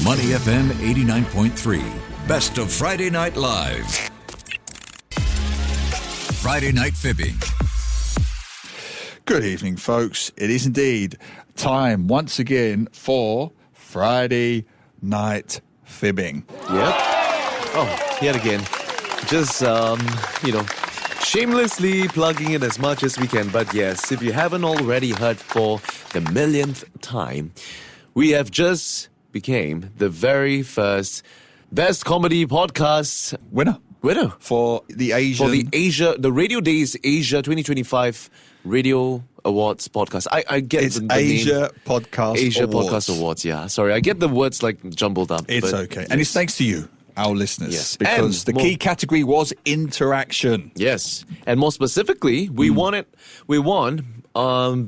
Money FM 89.3. Best of Friday Night Live. Friday Night Fibbing. Good evening, folks. It is indeed time once again for Friday Night Fibbing. Yep. Oh, yet again. Just, shamelessly plugging it as much as we can. But yes, if you haven't already heard for the millionth time, we have just became the very first Best Comedy Podcast Winner for the Radio Days Asia 2025 Radio Awards podcast. I get it's the Asia name. Podcast Asia Awards. Podcast Awards, yeah. Sorry, I get the words like jumbled up. It's okay. And it's thanks to you, our listeners. Yes. Because the key category was interaction. Yes. And more specifically, we won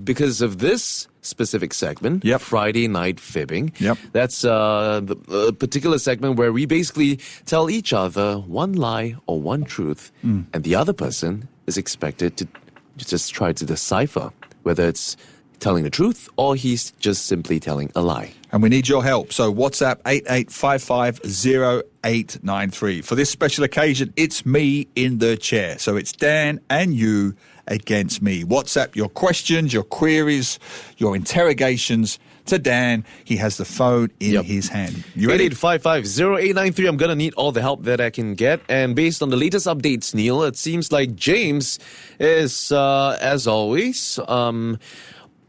because of this specific segment, Yep. Friday Night Fibbing. Yep. That's the particular segment where we basically tell each other one lie or one truth, and the other person is expected to just try to decipher whether it's telling the truth or he's just simply telling a lie. And we need your help. So WhatsApp 88550893. For this special occasion, it's me in the chair. So it's Dan and you against me. WhatsApp your questions, your queries, your interrogations to Dan. He has the phone in his hand. You ready? 88550893. I'm going to need all the help that I can get. And based on the latest updates, Neil, it seems like James is, as always,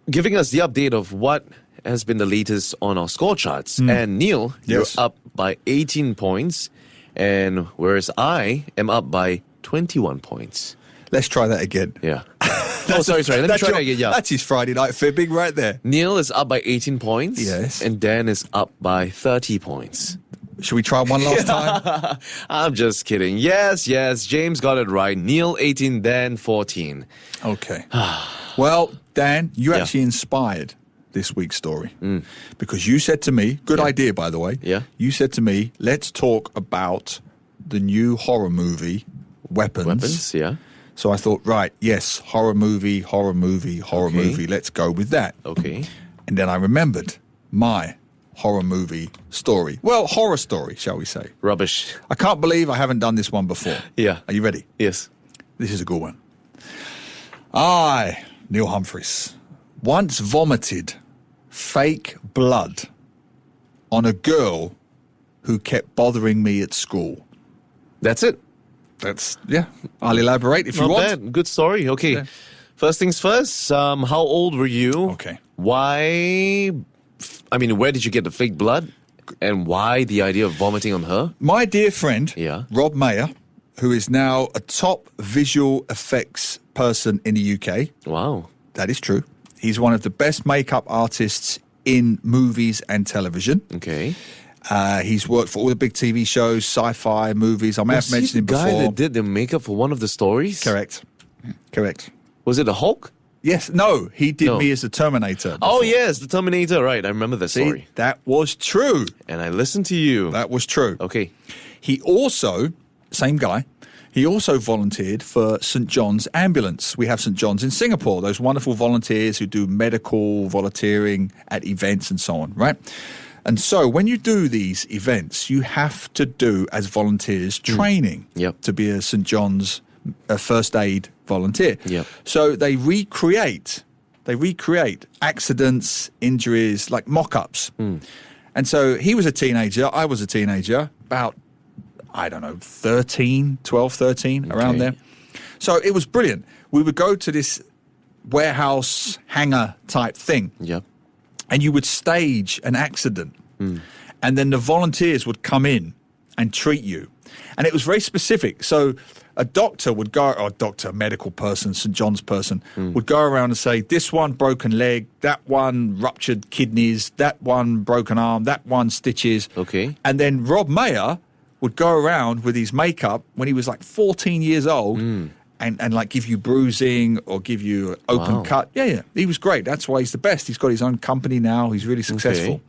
giving us the update of what has been the latest on our score charts. And Neil, Yes. you're up by 18 points, and whereas I am up by 21 points. Let's try that again. Yeah. Sorry. Let me try that again. Yeah. That's his Friday Night Fibbing right there. Neil is up by 18 points. Yes. And Dan is up by 30 points. Should we try one last time? I'm just kidding. Yes. James got it right. Neil 18, Dan 14. Okay. Well, Dan, you Yeah. actually inspired this week's story because you said to me, good idea, by the way. Yeah. You said to me, let's talk about the new horror movie, Weapons. Yeah. So I thought, right, yes, horror movie. Let's go with that. Okay. And then I remembered my horror movie story. Well, horror story, shall we say. Rubbish. I can't believe I haven't done this one before. Yeah. Are you ready? Yes. This is a good one. I, Neil Humphreys, once vomited fake blood on a girl who kept bothering me at school. That's it. I'll elaborate if you Not want. bad. Good story. Okay. Yeah. First things first, how old were you? Okay. Where did you get the fake blood? And why the idea of vomiting on her? My dear friend, Yeah. Rob Mayer, who is now a top visual effects person in the UK. Wow. That is true. He's one of the best makeup artists in movies and television. Okay. He's worked for all the big TV shows, sci-fi movies. I may have mentioned him the guy before. that did the makeup for one of the stories? Correct. Was it the Hulk? Yes. No, he did No. me as the Terminator. Oh, before. yes, the Terminator. Right, I remember the See, story. that was true. And I listened to you. That was true. Okay. He also, same guy, he also volunteered for St. John's Ambulance. We have St. John's in Singapore, those wonderful volunteers who do medical volunteering at events and so on, right? And so when you do these events, you have to do, as volunteers, training Yep. to be a St. John's first aid volunteer. Yep. So they recreate accidents, injuries, like mock-ups. And so he was a teenager, I was a teenager, about, 12, 13, around there. So it was brilliant. We would go to this warehouse hangar type thing. Yep. And you would stage an accident. And then the volunteers would come in and treat you. And it was very specific. So a doctor would go, or a medical person, St. John's person, would go around and say, this one broken leg, that one ruptured kidneys, that one broken arm, that one stitches. Okay. And then Rob Mayer would go around with his makeup when he was like 14 years old and like give you bruising or give you an open Wow. cut. Yeah. He was great. That's why he's the best. He's got his own company now. He's really successful. Okay.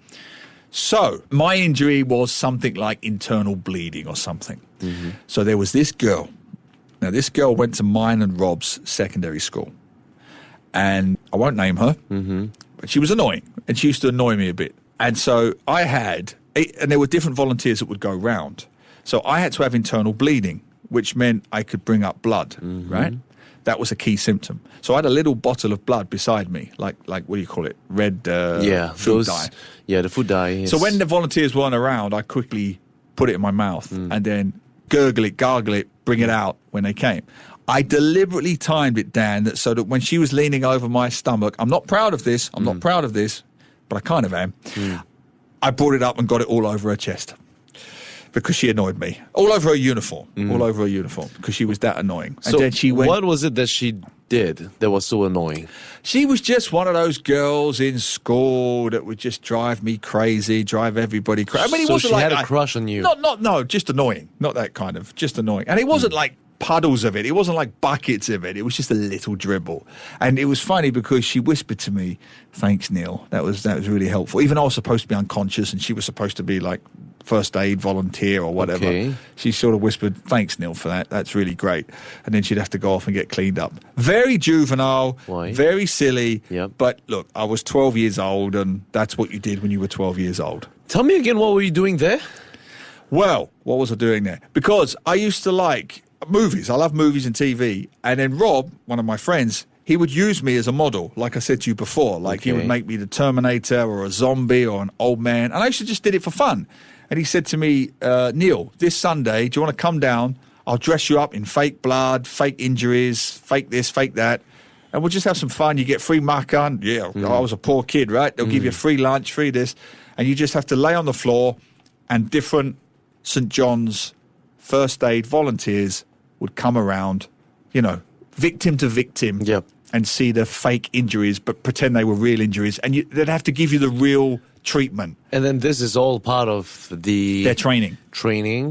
So my injury was something like internal bleeding or something. So there was this girl. Now, this girl went to mine and Rob's secondary school. And I won't name her, but she was annoying. And she used to annoy me a bit. And so I had and there were different volunteers that would go round. So I had to have internal bleeding, which meant I could bring up blood, right? That was a key symptom. So I had a little bottle of blood beside me, like what do you call it? Red food dye. Yeah, the food dye. Yes. So when the volunteers weren't around, I quickly put it in my mouth and then gargle it, bring it out when they came. I deliberately timed it, Dan, so that when she was leaning over my stomach, I'm not proud of this, but I kind of am. I brought it up and got it all over her chest. Because she annoyed me. All over her uniform. Because she was that annoying. So and then she went. What was it that she did that was so annoying? She was just one of those girls in school that would just drive me crazy, drive everybody crazy. I mean, it so wasn't she like had a crush on you. No, just annoying. Not that kind of, just annoying. And it wasn't like puddles of it. It wasn't like buckets of it. It was just a little dribble. And it was funny because she whispered to me, "Thanks, Neil. That was really helpful." Even though I was supposed to be unconscious and she was supposed to be like first aid volunteer or whatever. Okay. She sort of whispered, "Thanks, Neil, for that. That's really great." And then she'd have to go off and get cleaned up. Very juvenile, Why? very silly. Yep. But look, I was 12 years old and that's what you did when you were 12 years old. Tell me again, what were you doing there? Well, what was I doing there? Because I used to like movies. I love movies and TV. And then Rob, one of my friends, he would use me as a model, like I said to you before. Like he would make me the Terminator or a zombie or an old man. And I used to just did it for fun. And he said to me, "Neil, this Sunday, do you want to come down? I'll dress you up in fake blood, fake injuries, fake this, fake that. And we'll just have some fun. You get free makan." Yeah, I was a poor kid, right? They'll give you free lunch, free this. And you just have to lay on the floor and different St. John's first aid volunteers would come around, victim to victim. Yep. And see the fake injuries, but pretend they were real injuries. And they'd have to give you the real treatment. And then this is all part of Their training.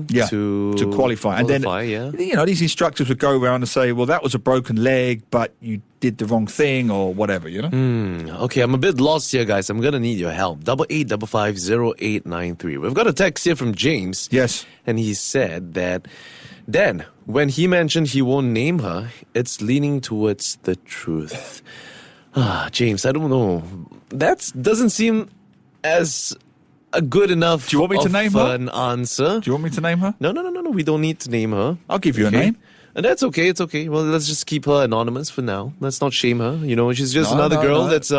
Yeah, to qualify. And then, these instructors would go around and say, "Well, that was a broken leg, but you did the wrong thing," or whatever, Okay, I'm a bit lost here, guys. I'm going to need your help. 88550893. We've got a text here from James. Yes. And he said that, Dan, when he mentioned he won't name her, it's leaning towards the truth. James, I don't know. That doesn't seem as a good enough. Do you want me to name her? An answer. Do you want me to name her? No. We don't need to name her. I'll give you a name. And that's okay. It's okay. Well, let's just keep her anonymous for now. Let's not shame her. She's just another girl that's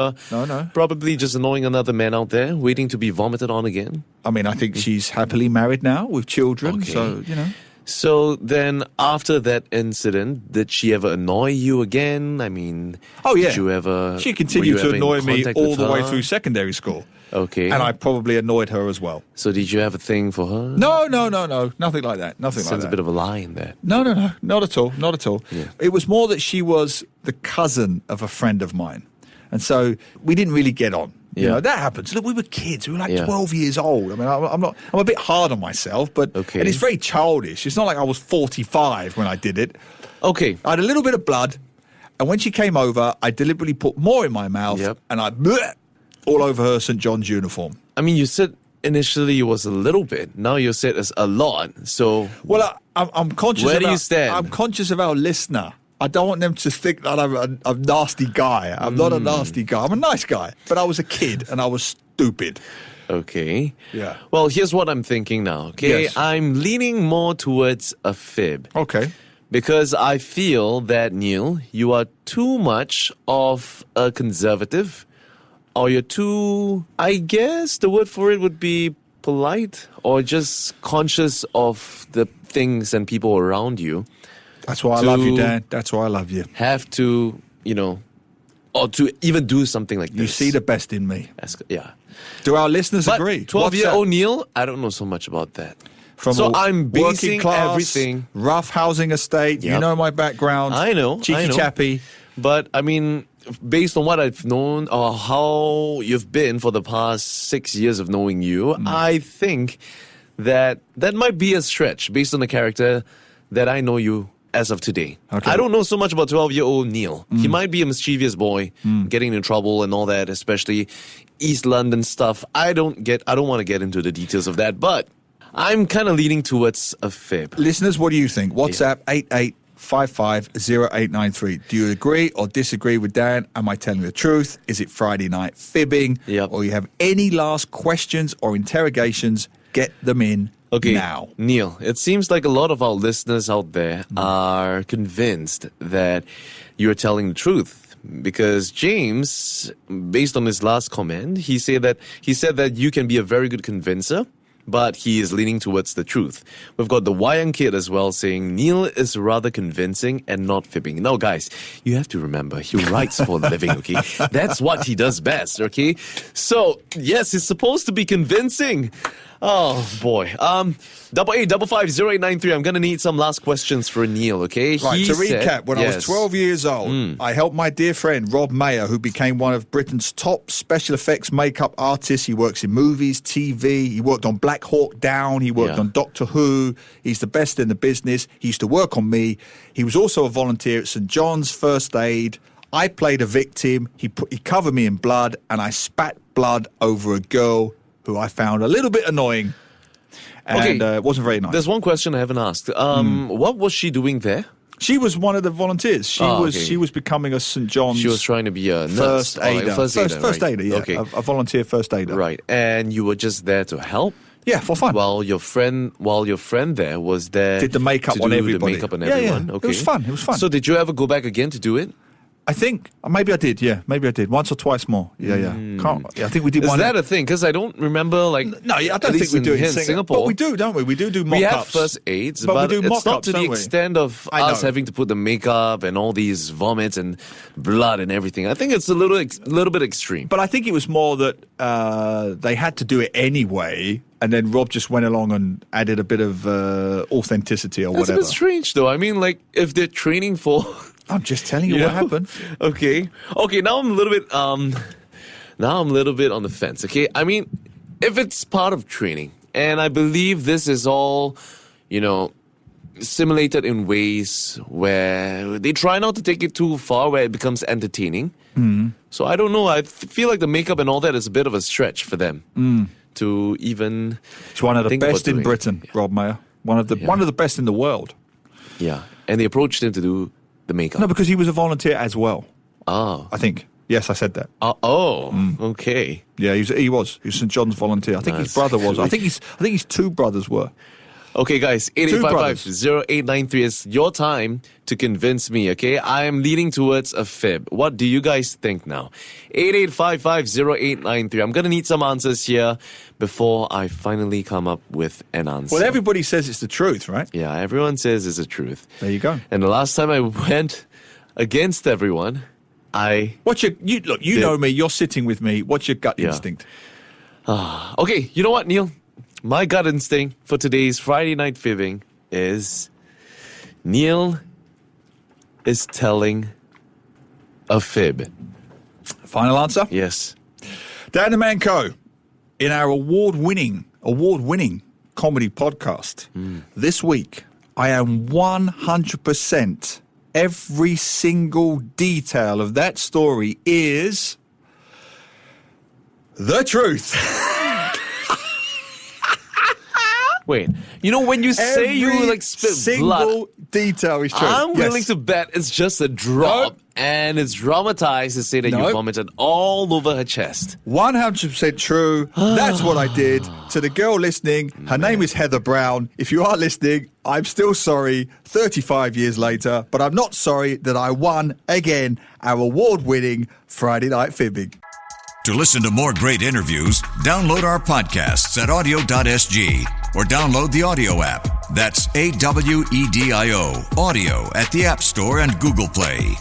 probably just annoying another man out there, waiting to be vomited on again. I mean, I think she's happily married now with children. Okay. So, So then, after that incident, did she ever annoy you again? I mean, oh yeah, did you ever? She continued to annoy me all the way through secondary school. Okay, and I probably annoyed her as well. So did you have a thing for her? No, nothing like that. Sounds a bit of a lie in there. No, not at all. Yeah. It was more that she was the cousin of a friend of mine, and so we didn't really get on. That happens. Look, we were kids. We were like 12 years old. I mean, I'm a bit hard on myself, but and it's very childish. It's not like I was 45 when I did it. Okay. I had a little bit of blood, and when she came over, I deliberately put more in my mouth, and I all over her St. John's uniform. I mean, you said initially it was a little bit. Now you said it's a lot. So, well, I'm conscious. Where do you stand? I'm conscious of our listener. I don't want them to think that I'm a nasty guy. I'm not a nasty guy. I'm a nice guy. But I was a kid and I was stupid. Okay. Yeah. Well, here's what I'm thinking now. Okay. Yes. I'm leaning more towards a fib. Okay. Because I feel that, Neil, you are too much of a conservative, or you're too, I guess the word for it would be polite, or just conscious of the things and people around you. That's why I love you, Dan. That's why I love you. Have to, or to even do something like this. You see the best in me. Yeah. Do our listeners agree? 12-year-old Neil, I don't know so much about that. I'm basing class, everything. Rough housing estate. Yep. You know my background. I know. Cheeky chappy. But, I mean, based on what I've known or how you've been for the past 6 years of knowing you, I think that might be a stretch based on the character that I know you as of today. Okay. I don't know so much about 12-year-old Neil. He might be a mischievous boy, getting in trouble and all that, especially East London stuff. I don't want to get into the details of that, but I'm kind of leaning towards a fib. Listeners, what do you think? WhatsApp 88550893. Do you agree or disagree with Dan? Am I telling the truth? Is it Friday Night Fibbing? Yep. Or you have any last questions or interrogations? Get them in now. Neil, it seems like a lot of our listeners out there are convinced that you're telling the truth. Because James, based on his last comment, he said that you can be a very good convincer, but he is leaning towards the truth. We've got the Wayang kid as well saying Neil is rather convincing and not fibbing. Now, guys, you have to remember, he writes for a living, okay? That's what he does best, okay? So, yes, he's supposed to be convincing. Oh, boy. 88550893. I'm going to need some last questions for Neil, okay? Right, to recap, when I was 12 years old, I helped my dear friend Rob Mayer, who became one of Britain's top special effects makeup artists. He works in movies, TV. He worked on Black Hawk Down. He worked on Doctor Who. He's the best in the business. He used to work on me. He was also a volunteer at St. John's First Aid. I played a victim. He covered me in blood, and I spat blood over a girl who I found a little bit annoying. And it wasn't very nice. There's one question I haven't asked. What was she doing there? She was one of the volunteers. She was becoming a St. John's. She was trying to be a nurse. First aider. First aider, yeah. Okay. A volunteer first aider. Right. And you were just there to help? Yeah, for fun. While your friend there was there. Did the makeup on everybody. The makeup on everyone. Yeah. Okay. It was fun. So did you ever go back again to do it? I think maybe I did. Yeah, maybe I did once or twice more. Yeah. I think we did. Is that a thing? Because I don't remember No, I don't think we do it in Singapore. But we do, don't we? We do mock-ups. We have first aids, but we do it's not mock-ups, to the extent of us having to put the makeup and all these vomits and blood and everything. I think it's a little bit extreme. But I think it was more that they had to do it anyway. And then Rob just went along and added a bit of authenticity or whatever. That's a bit strange, though. I mean, like, if they're training for... I'm just telling you what happened. Okay. Now I'm a little bit on the fence, okay? I mean, if it's part of training, and I believe this is all, simulated in ways where they try not to take it too far where it becomes entertaining. So I don't know. I feel like the makeup and all that is a bit of a stretch for them to even. He's one of the best in Britain, Rob Mayer. One of the best in the world. Yeah, and they approached him to do the makeup. No, because he was a volunteer as well. Oh, I think. Yes, I said that. Okay. Yeah, he was St. John's volunteer. I think his brother was. I think his two brothers were. Okay, guys, 88550893 is your time to convince me, okay? I am leaning towards a fib. What do you guys think now? 88550893. I'm going to need some answers here before I finally come up with an answer. Well, everybody says it's the truth, right? Yeah, everyone says it's the truth. There you go. And the last time I went against everyone, you know me, you're sitting with me. What's your gut instinct? Okay, you know what, Neil? My gut instinct for today's Friday Night Fibbing is Neil is telling a fib. Final answer? Yes. Dan the Man Co. in our award-winning comedy podcast. This week, I am 100% every single detail of that story is the truth. Wait, when you say you like spit blood, single detail is true. I'm willing to bet it's just a drop, and it's dramatized to say that you vomited all over her chest. 100% true. That's what I did. To the girl listening, her name is Heather Brown. If you are listening, I'm still sorry 35 years later, but I'm not sorry that I won again our award-winning Friday Night Fibbing. To listen to more great interviews, download our podcasts at audio.sg or download the audio app. That's AWEDIO, audio at the App Store and Google Play.